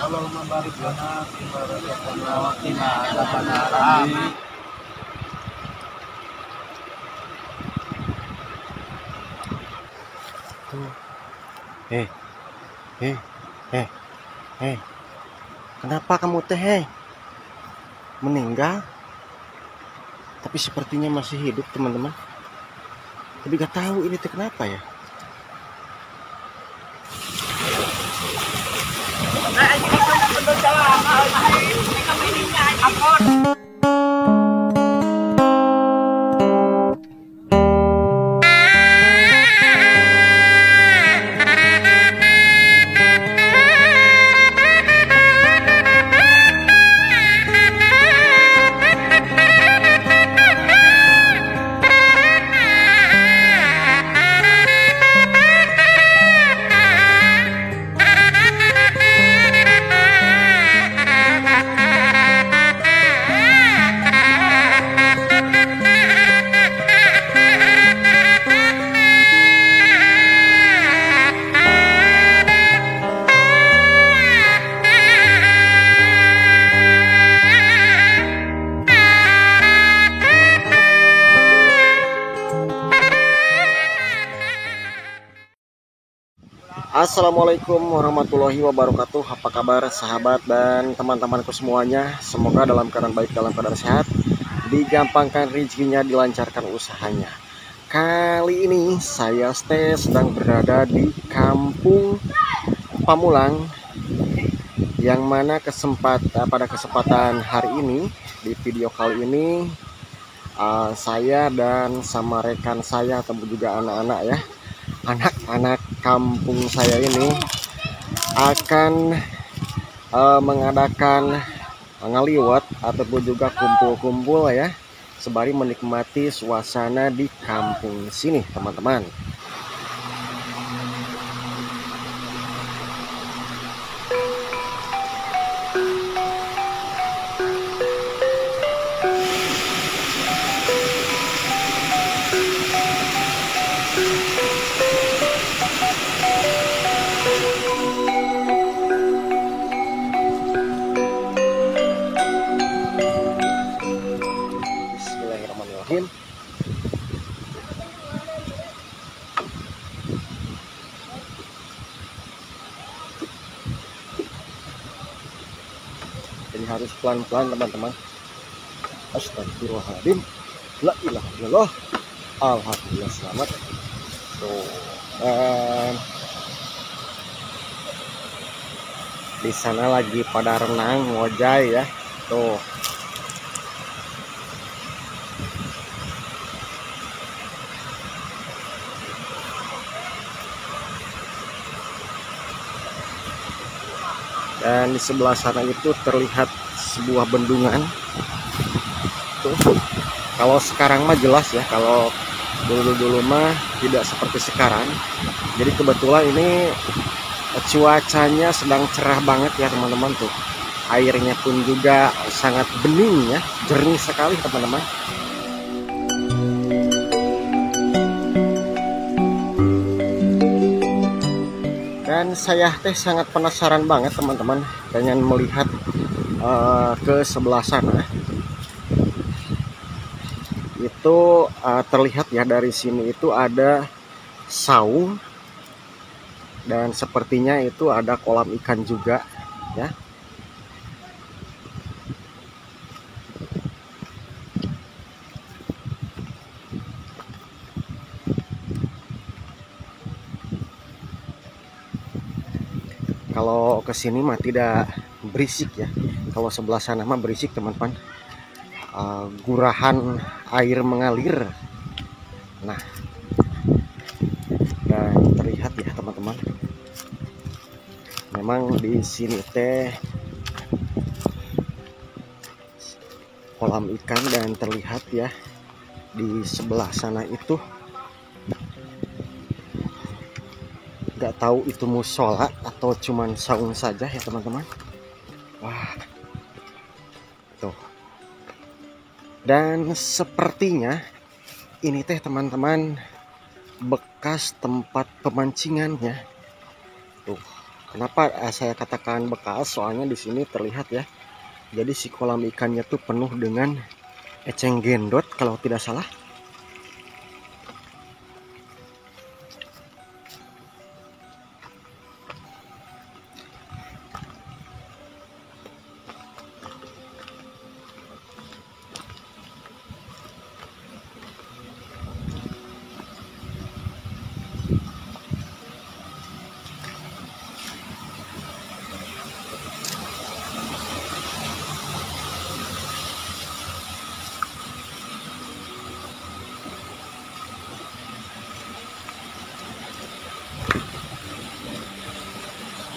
Allahumma barik lana fi ma razaqtana wa qina adzabannar. Kenapa kamu teh meninggal? Tapi sepertinya masih hidup teman-teman. Tapi gak tahu ini teh kenapa ya. Assalamualaikum warahmatullahi wabarakatuh. Apa kabar sahabat dan teman-temanku semuanya? Semoga dalam keadaan baik, dalam keadaan sehat, digampangkan rezekinya, dilancarkan usahanya. Kali ini saya sedang berada di Kampung Pamulang, yang mana pada kesempatan hari ini, di video kali ini, saya dan sama rekan saya atau juga anak-anak ya, anak-anak kampung saya ini akan mengadakan ngaliwat ataupun juga kumpul-kumpul ya, sembari menikmati suasana di kampung sini teman-teman. Bismillahirrahmanirrahim. Jadi harus pelan-pelan teman-teman. Astagfirullahaladzim. La ilaha illallah. Alhamdulillah selamat. Tuh. Dan di sana lagi pada renang ngojay ya. Tuh. Dan di sebelah sana itu terlihat sebuah bendungan. Tuh. Kalau sekarang mah jelas ya, kalau dulu mah tidak seperti sekarang. Jadi kebetulan ini cuacanya sedang cerah banget ya teman-teman tuh. Airnya pun juga sangat bening ya, jernih sekali teman-teman. Dan saya sangat penasaran banget teman-teman, pengen melihat ke sebelah sana. Itu terlihat ya dari sini itu ada saung, dan sepertinya itu ada kolam ikan juga ya. Kalau kesini mah tidak berisik ya. Kalau sebelah sana mah berisik teman-teman. Gurahan air mengalir. Nah, dan terlihat ya teman-teman. Memang di sini teh kolam ikan, dan terlihat ya di sebelah sana itu. Nggak tahu itu musola atau cuman saung saja ya teman-teman. Wah, tuh. Dan sepertinya ini teh teman-teman bekas tempat pemancingan ya. Tuh, Kenapa saya katakan bekas? Soalnya di sini terlihat ya. Jadi si kolam ikannya tuh penuh dengan eceng gendot kalau tidak salah.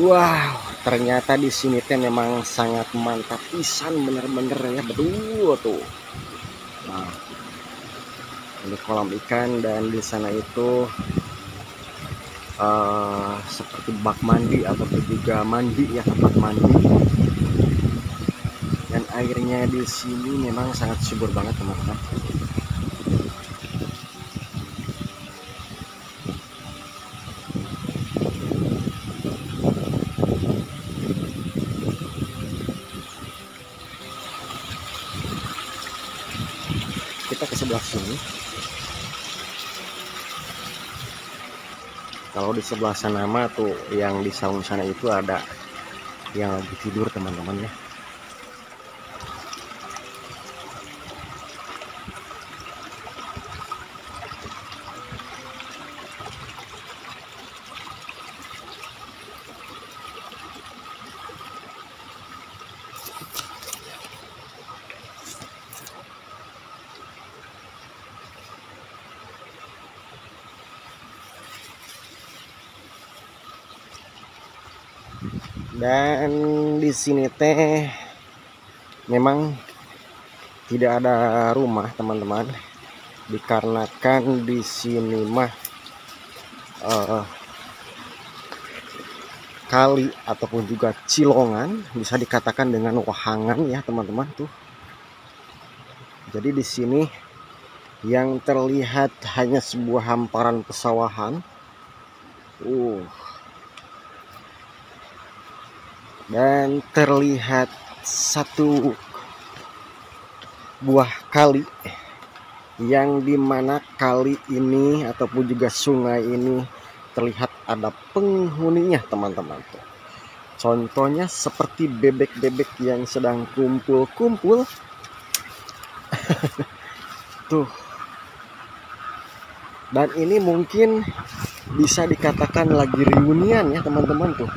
Wow, ternyata di sini teh memang sangat mantap pisan, bener-bener ya, betul tuh. Nah, ini kolam ikan dan di sana itu seperti bak mandi ataupun juga mandi ya, tempat mandi. Dan airnya di sini memang sangat subur banget teman-teman. Kita ke sebelah sini. Kalau di sebelah sana mah tuh yang di saung sana itu ada yang lagi tidur teman-teman ya. Dan di sini teh memang tidak ada rumah teman-teman, dikarenakan di sini mah kali ataupun juga cilongan, bisa dikatakan dengan wahangan ya teman-teman tuh. Jadi di sini yang terlihat hanya sebuah hamparan pesawahan. Dan terlihat satu buah kali yang dimana kali ini ataupun juga sungai ini terlihat ada penghuninya teman-teman. Contohnya seperti bebek-bebek yang sedang kumpul-kumpul. Tuh. Dan ini mungkin bisa dikatakan lagi reunian ya teman-teman tuh.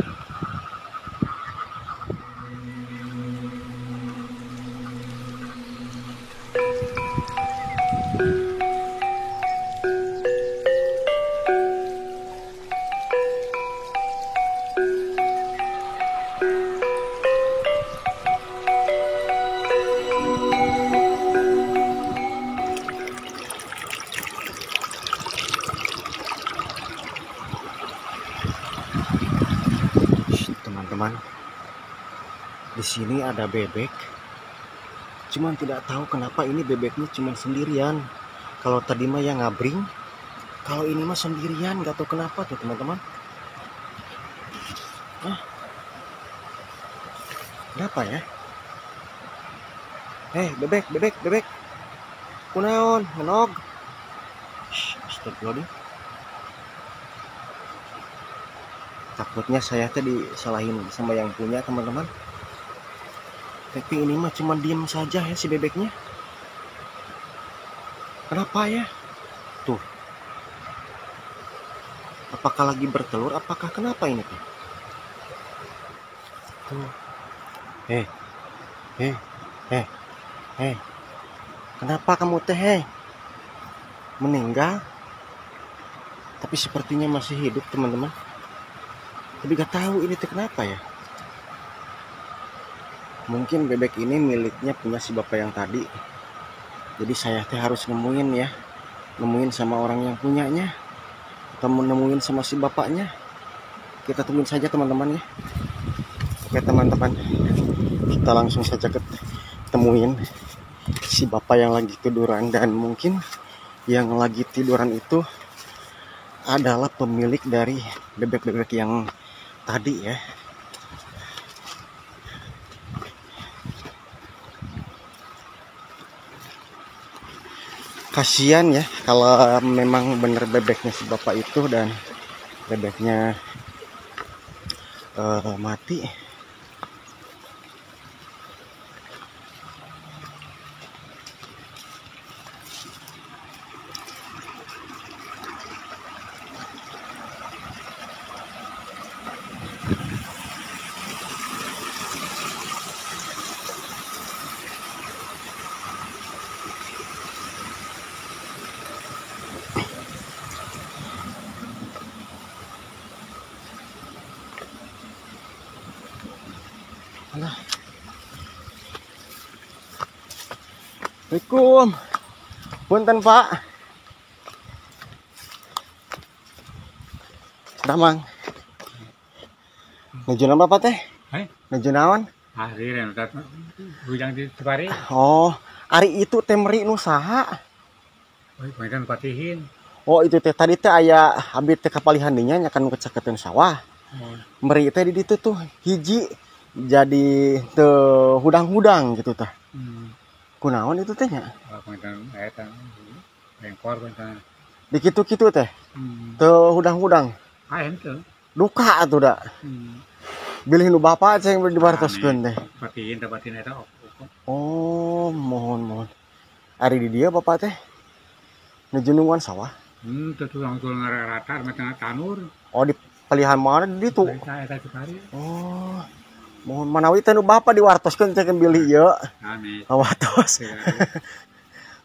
Teman-teman, di sini ada bebek, cuman tidak tahu kenapa ini bebeknya cuman sendirian. Kalau tadi mah yang ngabring, kalau ini mah sendirian, gak tahu kenapa tuh teman-teman. Kenapa ya? Bebek, bebek, bebek, kunaon, ngenog. Astagfirullahaladzim. Takutnya saya tadi disalahin sama yang punya teman-teman. Tapi ini mah cuma diem saja ya si bebeknya. Kenapa ya? Tuh. Apakah lagi bertelur? Apakah kenapa ini tuh? Tuh. Kenapa kamu teh? Meninggal? Tapi sepertinya masih hidup teman-teman. Tapi gak tahu ini tuh kenapa ya. Mungkin bebek ini miliknya punya si bapak yang tadi. Jadi saya teh harus nemuin ya. Nemuin sama orang yang punyanya. Atau nemuin sama si bapaknya. Kita tungguin saja teman-teman ya. Oke teman-teman. Kita langsung saja ketemuin si bapak yang lagi tiduran. Dan mungkin yang lagi tiduran itu adalah pemilik dari bebek-bebek yang tadi ya. Kasihan ya kalau memang bener bebeknya si bapak itu dan bebeknya mati. Alah. Assalamualaikum. Punten Pak. Damang. Nuju Bapak teh? Nuju naon? Hari rentat bujang di Cipari. Oh, ari itu teh meri nu saha? Oh, panjang patihin. Oh, itu teh tadi teh aya abdi teh kapalihan dinya nya kan kecakateun sawah. Meri teh di ditu tuh hiji jadi teu hudang-hudang gitu tah. Kunaon itu teh nya? Panjang eta bengkor panjang. Di kitu-kitu teh. Teu hudang-hudang. Ente. Duka atuh da. Bilih nu bapak ceng dibartoskeun teh. Patihin eta. Oh, mohon. Ari di dia bapak teh nuju nungguan sawah. Tentu langsung ngarata macam tanur. Oh, di palihan mana di ditu? Eta Cipari. Oh. Mohon manawi teh nu bapak diwartoskeun teh bilih ieu. Amin. Awatos.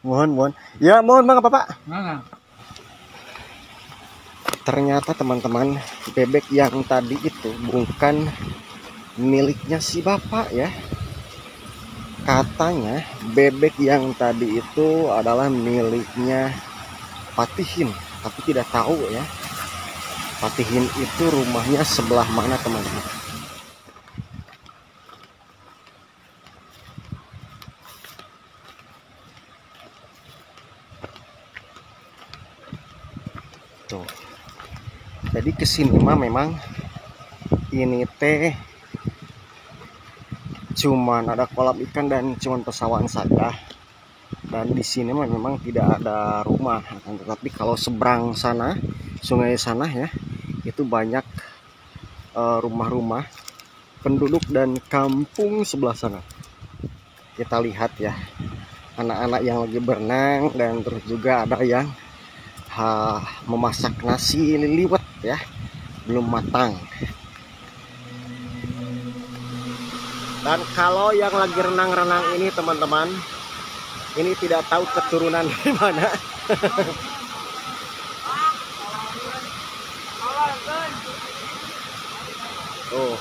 Mohon. Ya, mohon Bang Bapak. Mana? Ternyata teman-teman, bebek yang tadi itu bukan miliknya si bapak ya. Katanya bebek yang tadi itu adalah miliknya Patihin, tapi tidak tahu ya. Patihin itu rumahnya sebelah mana teman-teman. Tuh. Jadi kesini mah memang ini teh cuman ada kolam ikan dan cuman pesawahan saja. Dan di sini mah memang tidak ada rumah. Tetapi kalau seberang sana, sungai sana ya, itu banyak rumah-rumah penduduk dan kampung sebelah sana. Kita lihat ya, anak-anak yang lagi berenang dan terus juga ada yang memasak nasi liwet ya, belum matang. Dan kalau yang lagi renang-renang ini teman-teman, ini tidak tahu keturunan dari mana. Oh.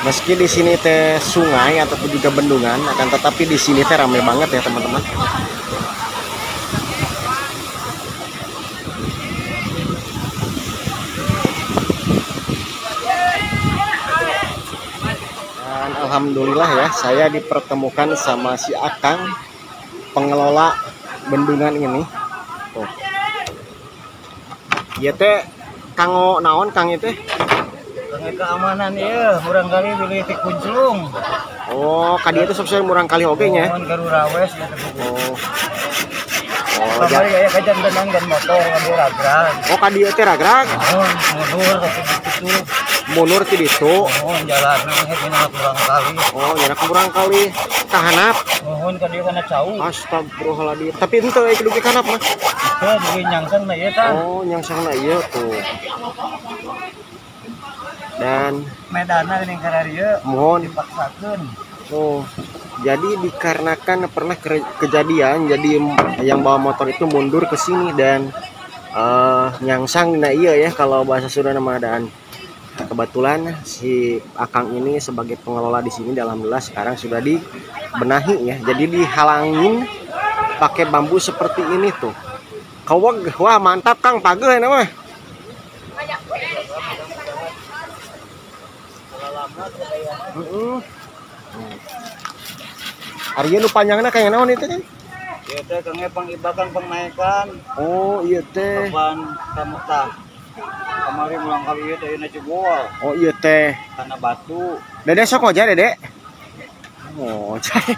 Meski di sini teh sungai ataupun juga bendungan, akan tetapi di sini teh ramai banget ya teman-teman. Dan alhamdulillah ya, saya dipertemukan sama si Akang, pengelola bendungan ini. Tuh. Ieu teh kanggo naon Kang itu? Keamanan ya, murang kali pilih ti kunclung. Oh, kadi itu sukses murang kali oge nya. Mohon garurawes ya. Oh. Oh, jadi ya kajan benang dan motor ngambil ragrag. Oh, kadi teh ragrag. Mohon mundur itu. Mundur ti ditu. Mohon jalan hanya kurang kali. Oh, nyana kurang kali kahanap. Mohon ka dieu kana cau. Astagfirullahaladzim. Tapi henteu aya kudu kahanap mah. Teu dugi nyangsang na ieu tah. Oh, nyangsangna ieu tuh. Dan medana ini karena dia mohon dipaksakan. oh, jadi dikarenakan pernah kejadian jadi yang bawa motor itu mundur ke sini dan nyangsang nah iya ya kalau bahasa Sunda nama dan kebetulan si Akang ini sebagai pengelola di sini dalam belas sekarang sudah dibenahi ya. Jadi dihalangin pakai bambu seperti ini tuh. Wah mantap Kang pageh nama. Arya nu panjangna kayak naon itu kan? Ieu teh kangge pangibakan pangnaikan. Oh iya teh. Kapan kamu tah? Kamari mulang kali ieu teh ayeuna jebol Oh iya teh. kana batu. Dede sok aja Dede. Oh, cai.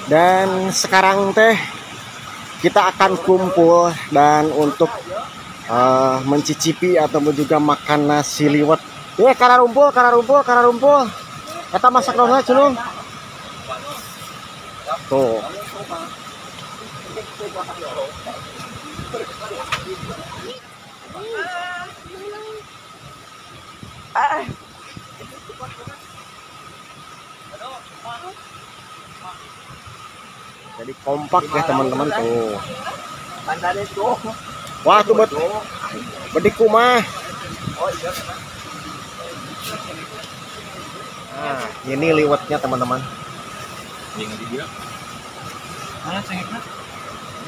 Dan sekarang teh kita akan kumpul dan untuk mencicipi atau juga makan nasi liwet. Karena rumpul. Kita masak dong culung. Tuh. Jadi kompak ya teman-teman tuh. Wah tuh bediku mah. Nah, ini liwetnya teman-teman.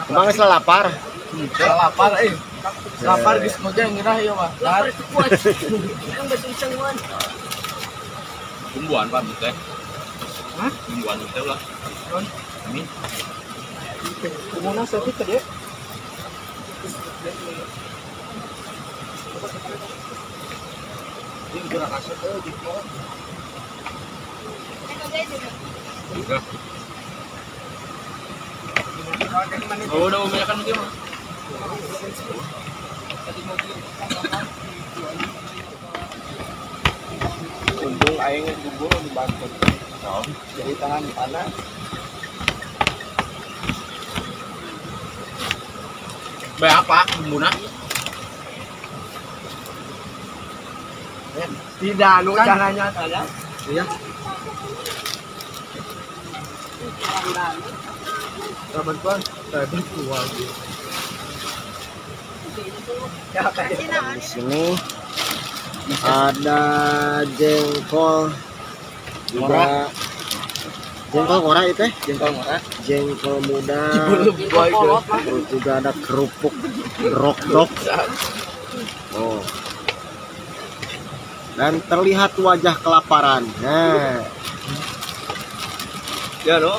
Emang nggak lapar? Lapar lapar geus moja ngira ieu mah. Tumbuhan Pak teh. Hah? Tumbuhan teh lah. Ini Kumuna sakit tadi. Ini gerak asap di bawah. udah. Oh, udah umiakan mungkin mah. Untung aingnya diburu di Banten. Jadi tahan panas. Apa bumbuna? Tidak, lu caranya saja. Iya. Bantuan, bantuan. Di sini ada jengkol juga. Jengkol ngora itu Jengkol merah. jengkol muda. Boy, Terus juga ada kerupuk dok. Oh. Dan terlihat wajah kelaparan. Nah, ya lo.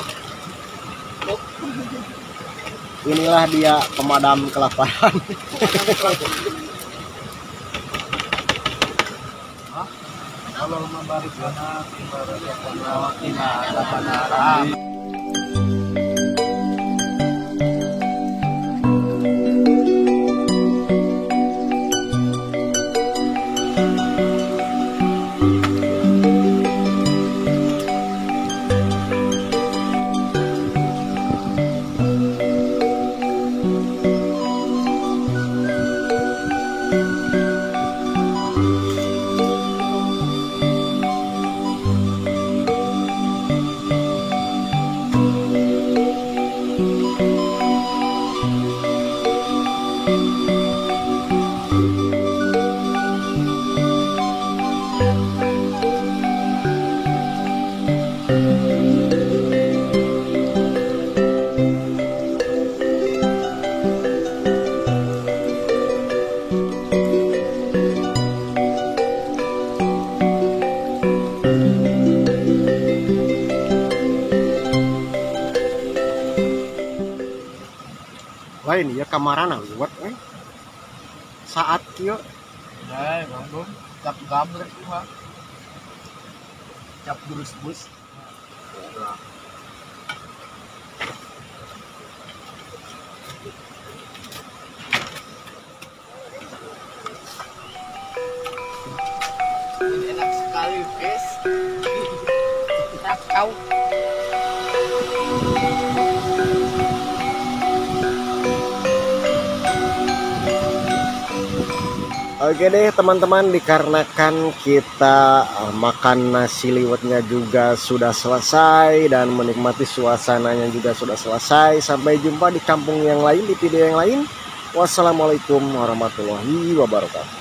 inilah dia pemadam kelaparan. Kalau membalik anak, tidak ada panarang. Lain ya kamarana buat saat kieu Ya, bang, cap gambar itu mah. Cap bus. Ini enak sekali, guys. Kau. Oke deh teman-teman, dikarenakan kita makan nasi liwetnya juga sudah selesai dan menikmati suasananya juga sudah selesai. Sampai jumpa di kampung yang lain, di video yang lain. Wassalamualaikum warahmatullahi wabarakatuh.